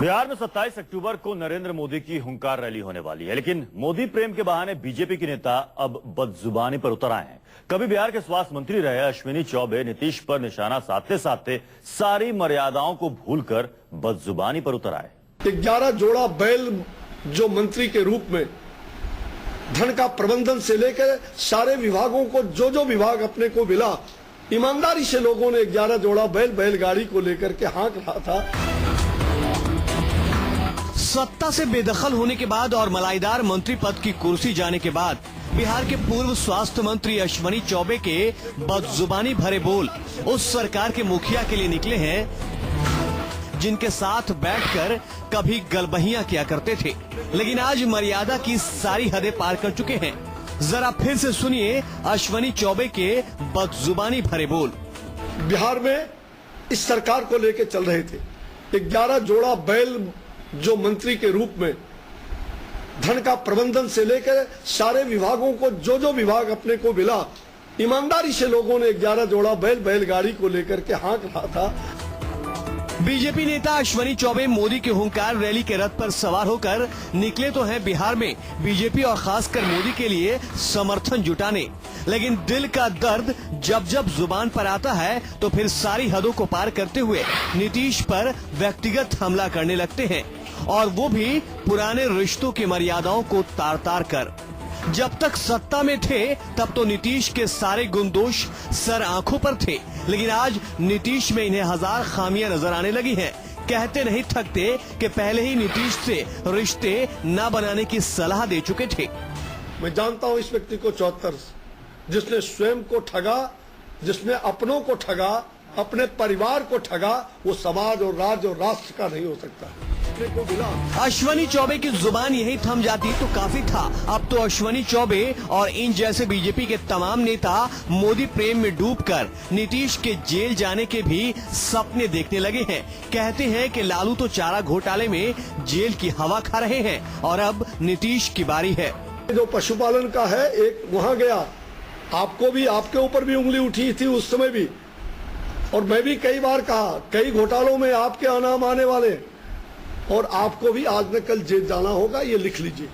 बिहार में 27 अक्टूबर को नरेंद्र मोदी की हुंकार रैली होने वाली है, लेकिन मोदी प्रेम के बहाने बीजेपी के नेता अब बदजुबानी पर उतर आए हैं। कभी बिहार के स्वास्थ्य मंत्री रहे अश्विनी चौबे नीतीश पर निशाना साधते साधते सारी मर्यादाओं को भूलकर बदजुबानी पर उतर आए। 11 जोड़ा बैल जो मंत्री के रूप में धन का प्रबंधन से लेकर सारे विभागों को जो विभाग अपने को मिला, ईमानदारी से लोगों ने 11 जोड़ा बैलगाड़ी को लेकर के हाँक रहा था। सत्ता से बेदखल होने के बाद और मलाईदार मंत्री पद की कुर्सी जाने के बाद बिहार के पूर्व स्वास्थ्य मंत्री अश्विनी चौबे के बदजुबानी भरे बोल उस सरकार के मुखिया के लिए निकले हैं जिनके साथ बैठकर कभी गलबहियां किया करते थे, लेकिन आज मर्यादा की सारी हदें पार कर चुके हैं। जरा फिर से सुनिए अश्विनी चौबे के बदजुबानी भरे बोल। बिहार में इस सरकार को लेकर चल रहे थे 11 जोड़ा बैल जो मंत्री के रूप में धन का प्रबंधन से लेकर सारे विभागों को जो विभाग अपने को मिला, ईमानदारी से लोगों ने 11 जोड़ा बैलगाड़ी को लेकर के हाँक रहा था। बीजेपी नेता अश्विनी चौबे मोदी के हुंकार रैली के रथ पर सवार होकर निकले तो हैं बिहार में बीजेपी और खासकर मोदी के लिए समर्थन जुटाने, लेकिन दिल का दर्द जब जब जुबान पर आता है तो फिर सारी हदों को पार करते हुए नीतीश पर व्यक्तिगत हमला करने लगते हैं, और वो भी पुराने रिश्तों की मर्यादाओं को तार तार कर। जब तक सत्ता में थे तब तो नीतीश के सारे गुणदोष सर आंखों पर थे, लेकिन आज नीतीश में इन्हें हजार खामियां नजर आने लगी हैं। कहते नहीं थकते कि पहले ही नीतीश से रिश्ते न बनाने की सलाह दे चुके थे। मैं जानता हूं इस व्यक्ति को 74, जिसने स्वयं को ठगा, जिसने अपनों को ठगा, अपने परिवार को ठगा, वो समाज और राज्य और राष्ट्र का नहीं हो सकता। अश्विनी चौबे की जुबान यही थम जाती तो काफी था। अब तो अश्विनी चौबे और इन जैसे बीजेपी के तमाम नेता मोदी प्रेम में डूबकर नीतीश के जेल जाने के भी सपने देखने लगे हैं। कहते हैं कि लालू तो चारा घोटाले में जेल की हवा खा रहे हैं और अब नीतीश की बारी है। जो पशुपालन का है, एक वहाँ गया, आपको भी, आपके ऊपर भी उंगली उठी थी उस समय भी, और मैं भी कई बार कहा कई घोटालों में आपके नाम आने वाले, और आपको भी आज न कल जेल जाना होगा, ये लिख लीजिए।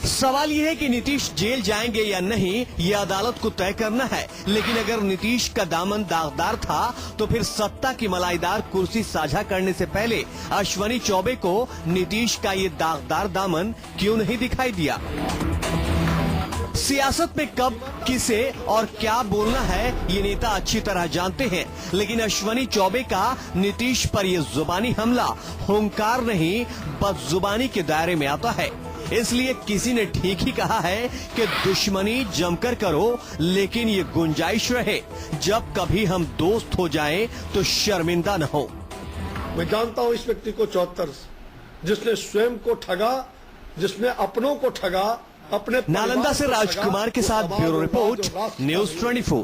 सवाल ये है कि नीतीश जेल जाएंगे या नहीं, ये अदालत को तय करना है। लेकिन अगर नीतीश का दामन दागदार था तो फिर सत्ता की मलाईदार कुर्सी साझा करने से पहले अश्विनी चौबे को नीतीश का ये दागदार दामन क्यों नहीं दिखाई दिया। सियासत में कब किसे और क्या बोलना है ये नेता अच्छी तरह जानते हैं, लेकिन अश्विनी चौबे का नीतीश पर ये जुबानी हमला हुंकार नहीं बदजुबानी के दायरे में आता है। इसलिए किसी ने ठीक ही कहा है कि दुश्मनी जमकर करो, लेकिन ये गुंजाइश रहे जब कभी हम दोस्त हो जाएं तो शर्मिंदा न हो। मैं जानता हूं इस व्यक्ति को 74, जिसने स्वयं को ठगा, जिसने अपनों को ठगा, अपने नालंदा से राजकुमार के साथ ब्यूरो रिपोर्ट, न्यूज़ 24।